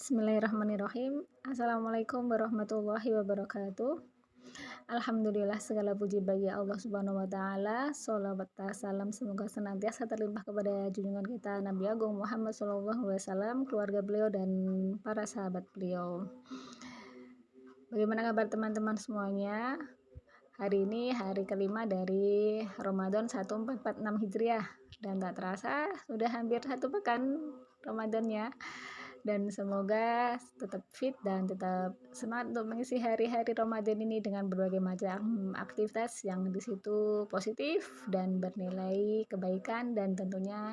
Bismillahirrahmanirrahim. Assalamualaikum warahmatullahi wabarakatuh. Alhamdulillah, segala puji bagi Allah Subhanahu wa taala. Shalawat dan salam semoga senantiasa terlimpah kepada junjungan kita Nabi Agung Muhammad sallallahu alaihi wasallam, keluarga beliau dan para sahabat beliau. Bagaimana kabar teman-teman semuanya? Hari ini hari kelima dari Ramadan 1446 Hijriah dan tak terasa sudah hampir satu pekan Ramadannya. Dan semoga tetap fit dan tetap semangat untuk mengisi hari-hari Ramadan ini dengan berbagai macam aktivitas yang di situ positif dan bernilai kebaikan dan tentunya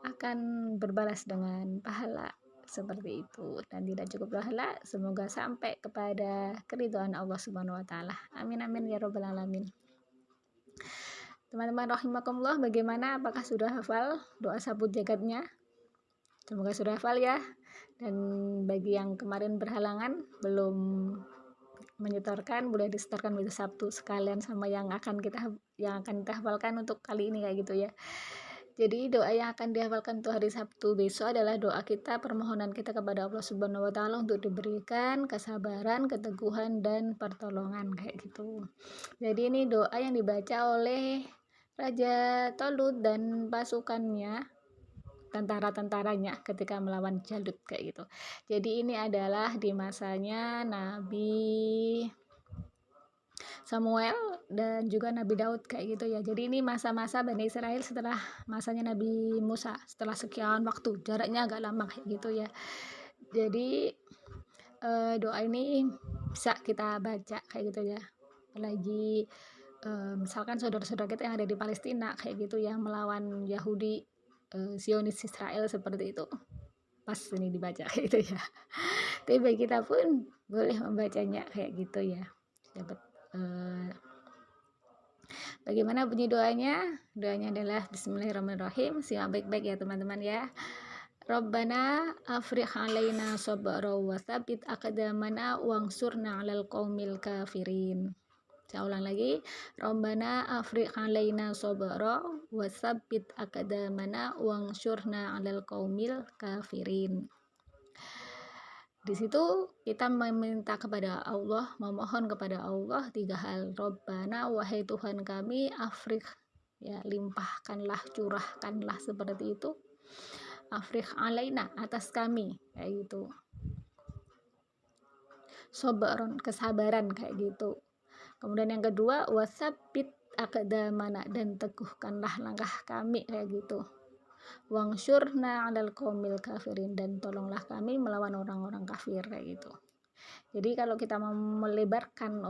akan berbalas dengan pahala seperti itu. Dan tidak cukup pahala, semoga sampai kepada keridhaan Allah Subhanahu wa taala. Amin amin ya rabbal alamin. Teman-teman rahimakumullah, bagaimana, apakah sudah hafal doa sapu jagatnya? Semoga sudah hafal ya. Dan bagi yang kemarin berhalangan belum menyetorkan, boleh disetorkan besok Sabtu sekalian sama yang akan kita hafalkan untuk kali ini kayak gitu ya. Jadi doa yang akan dihafalkan untuk hari Sabtu besok adalah doa kita, permohonan kita kepada Allah Subhanahu wa taala untuk diberikan kesabaran, keteguhan dan pertolongan kayak gitu. Jadi ini doa yang dibaca oleh Raja Tolut dan pasukannya, tentara-tentaranya ketika melawan Jalut kayak gitu. Jadi ini adalah di masanya Nabi Samuel dan juga Nabi Daud kayak gitu ya. Jadi ini masa-masa Bani Israel setelah masanya Nabi Musa, setelah sekian waktu, jaraknya agak lama kayak gitu ya. Jadi doa ini bisa kita baca kayak gitu ya. Apalagi misalkan saudara-saudara kita yang ada di Palestina kayak gitu ya, melawan Yahudi, Zionis Israel seperti itu, pas ini dibaca kayak gitu ya. Tapi bagi kita pun boleh membacanya kayak gitu ya. Dapat bagaimana bunyi doanya? Doanya adalah Bismillahirrahmanirrahim. Simak baik-baik ya teman-teman ya. Rabbana afrigh alaina sabra wa tsabbit aqdamana wansurna 'alal qaumil kafirin. Saya ulang lagi. Rabbana afrigh alaina sabra wa tsabbit aqdamana wansurna 'alal qaumil kafirin. Di situ kita meminta kepada Allah, memohon kepada Allah 3 hal. Rabbana, wahai Tuhan kami, afrigh, ya limpahkanlah, curahkanlah seperti itu. Afrigh alaina, atas kami kayak gitu. Sabron, kesabaran kayak gitu. Kemudian yang kedua, wasabbit aqdamana, dan teguhkanlah langkah kami kayak gitu. Wangsyurna 'alal qaumil kafirin, dan tolonglah kami melawan orang-orang kafir kayak gitu. Jadi kalau kita mau melebarkan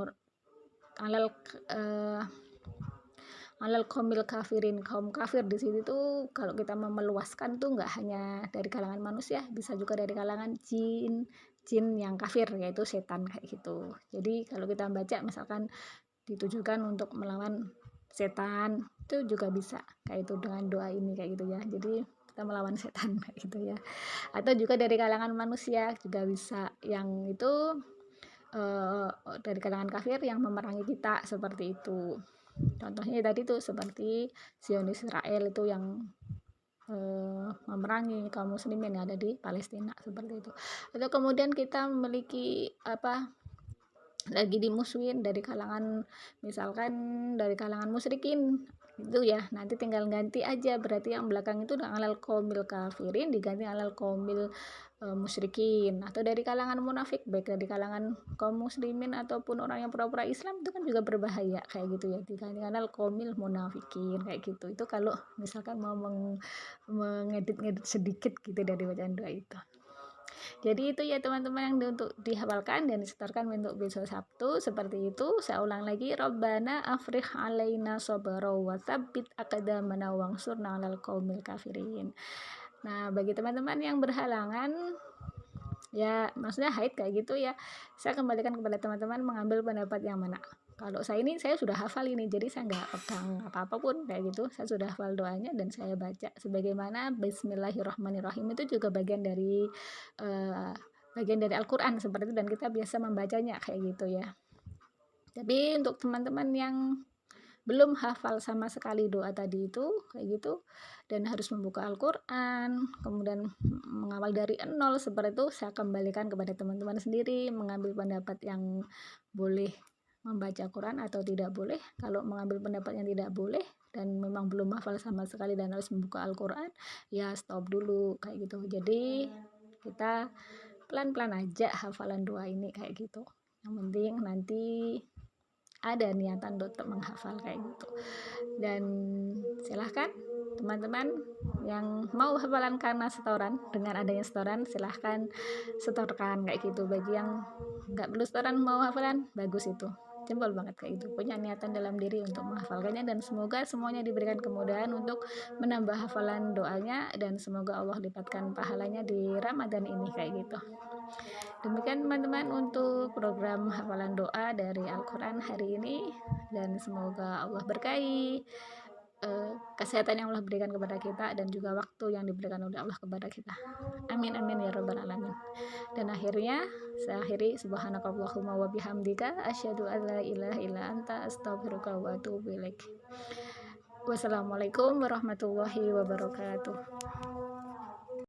alal qaumil kafirin, kaum kafir di sini tuh kalau kita mau meluaskan tuh nggak hanya dari kalangan manusia, bisa juga dari kalangan jin yang kafir, yaitu setan kayak gitu. Jadi kalau kita baca misalkan ditujukan untuk melawan setan, itu juga bisa kayak itu dengan doa ini kayak gitu ya. Jadi kita melawan setan kayak gitu ya. Atau juga dari kalangan manusia juga bisa, yang itu dari kalangan kafir yang memerangi kita seperti itu. Contohnya tadi tuh seperti Zionis Israel itu yang memerangi kaum muslimin yang ada di Palestina seperti itu. Atau kemudian kita memiliki lagi dimusuhin dari kalangan, misalkan dari kalangan musyrikin itu ya, nanti tinggal ganti aja, berarti yang belakang itu udah alal qaumil kafirin diganti alal qaumil musyrikin. Atau dari kalangan munafik, baik dari kalangan kaum muslimin ataupun orang yang pura-pura Islam, itu kan juga berbahaya kayak gitu ya, diganti alal qaumil munafikin kayak gitu. Itu kalau misalkan mau mengedit-ngedit sedikit gitu dari bacaan doa itu. Jadi itu ya teman-teman yang untuk dihafalkan dan disetorkan untuk besok Sabtu seperti itu. Saya ulang lagi, Rabbana afrigh alaina sabra wa tsabbit aqdamana wansurna 'alal qaumil kafirin. Nah, bagi teman-teman yang berhalangan, ya maksudnya haid kayak gitu ya, saya kembalikan kepada teman-teman mengambil pendapat yang mana. Kalau saya sudah hafal ini, jadi saya nggak pegang apa-apa pun kayak gitu. Saya sudah hafal doanya dan saya baca sebagaimana Bismillahirrahmanirrahim itu juga bagian dari Al-Quran seperti itu, dan kita biasa membacanya kayak gitu ya. Tapi untuk teman-teman yang belum hafal sama sekali doa tadi itu, kayak gitu, dan harus membuka Al-Qur'an, kemudian mengawal dari nol seperti itu, saya kembalikan kepada teman-teman sendiri, mengambil pendapat yang boleh membaca Quran atau tidak boleh. Kalau mengambil pendapat yang tidak boleh dan memang belum hafal sama sekali dan harus membuka Al-Qur'an, ya stop dulu, kayak gitu. Jadi, kita pelan-pelan aja hafalan doa ini, kayak gitu. Yang penting nanti ada niatan untuk menghafal, kayak gitu. Dan silahkan teman-teman yang mau hafalan karena setoran, dengan adanya setoran silahkan setorkan, kayak gitu. Bagi yang nggak perlu setoran mau hafalan, bagus itu, jempol banget, kayak gitu, punya niatan dalam diri untuk menghafalkannya. Dan semoga semuanya diberikan kemudahan untuk menambah hafalan doanya, dan semoga Allah lipatkan pahalanya di Ramadan ini, kayak gitu. Demikian teman-teman untuk program hafalan doa dari Al-Quran hari ini, dan semoga Allah berkahi kesehatan yang Allah berikan kepada kita, dan juga waktu yang diberikan oleh Allah kepada kita. Amin amin ya rabbal alamin. Dan akhirnya saya akhiri, subhanakallahumma wa bihamdika asyhadu an la ilaha illa anta astaghfiruka wa atubu ilaik. Wassalamualaikum warahmatullahi wabarakatuh.